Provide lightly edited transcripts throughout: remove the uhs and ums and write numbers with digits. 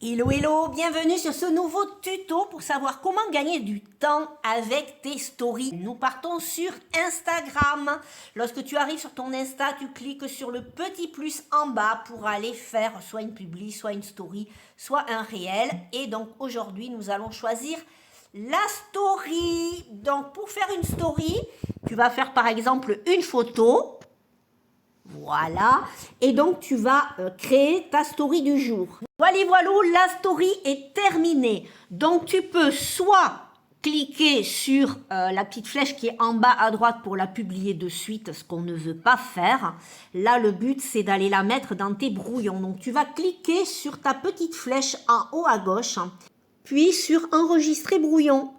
Hello hello, bienvenue sur ce nouveau tuto pour savoir comment gagner du temps avec tes stories. Nous partons sur Instagram. Lorsque tu arrives sur ton Insta, tu cliques sur le petit plus en bas pour aller faire soit une publi, soit une story, soit un réel. Et donc aujourd'hui, nous allons choisir la story. Donc pour faire une story, tu vas faire par exemple une photo. Voilà, et donc tu vas créer ta story du jour. Voilà, la story est terminée. Donc tu peux soit cliquer sur la petite flèche qui est en bas à droite pour la publier de suite, ce qu'on ne veut pas faire. Là, le but, c'est d'aller la mettre dans tes brouillons. Donc tu vas cliquer sur ta petite flèche en haut à gauche, puis sur enregistrer brouillon.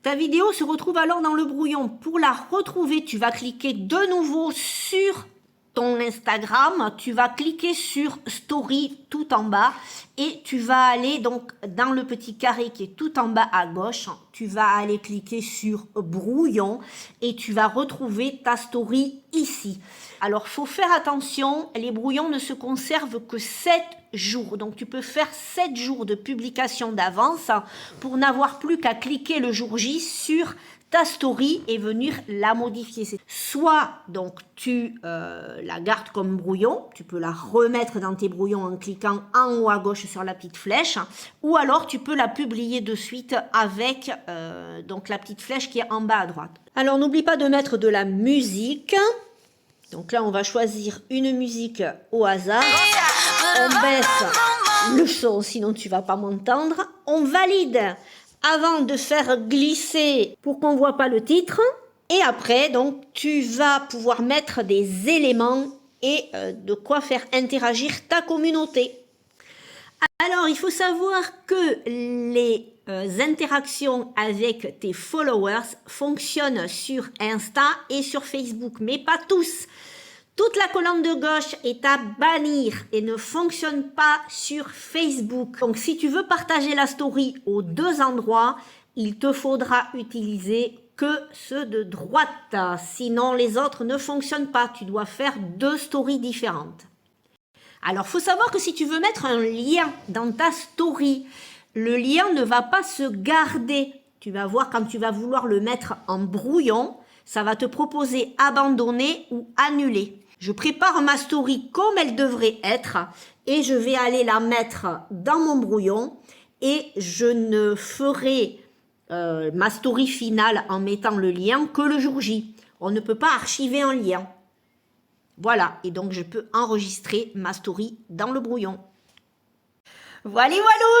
Ta vidéo se retrouve alors dans le brouillon. Pour la retrouver, tu vas cliquer de nouveau sur ton Instagram, tu vas cliquer sur Story tout en bas et tu vas aller donc dans le petit carré qui est tout en bas à gauche, tu vas aller cliquer sur Brouillon et tu vas retrouver ta story ici. Alors, faut faire attention, les brouillons ne se conservent que 7 jours. Donc, tu peux faire 7 jours de publication d'avance pour n'avoir plus qu'à cliquer le jour J sur ta story et venir la modifier. Soit donc tu la gardes comme brouillon, tu peux la remettre dans tes brouillons en cliquant en haut à gauche sur la petite flèche, ou alors tu peux la publier de suite avec donc la petite flèche qui est en bas à droite. Alors n'oublie pas de mettre de la musique. Donc là on va choisir une musique au hasard. On baisse le son, sinon tu vas pas m'entendre. On valide avant de faire glisser pour qu'on ne voit pas le titre. Et après, donc, tu vas pouvoir mettre des éléments et de quoi faire interagir ta communauté. Alors, il faut savoir que les interactions avec tes followers fonctionnent sur Insta et sur Facebook, mais pas tous. Toute la colonne de gauche est à bannir et ne fonctionne pas sur Facebook. Donc, si tu veux partager la story aux deux endroits, il te faudra utiliser que ceux de droite. Sinon, les autres ne fonctionnent pas. Tu dois faire deux stories différentes. Alors, il faut savoir que si tu veux mettre un lien dans ta story, le lien ne va pas se garder. Tu vas voir quand tu vas vouloir le mettre en brouillon, ça va te proposer abandonner ou annuler. Je prépare ma story comme elle devrait être et je vais aller la mettre dans mon brouillon et je ne ferai ma story finale en mettant le lien que le jour J. On ne peut pas archiver un lien. Voilà, et donc je peux enregistrer ma story dans le brouillon. Voilà,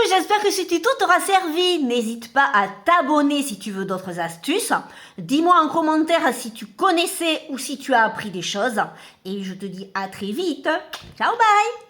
j'espère que ce tuto t'aura servi. N'hésite pas à t'abonner si tu veux d'autres astuces. Dis-moi en commentaire si tu connaissais ou si tu as appris des choses. Et je te dis à très vite. Ciao, bye!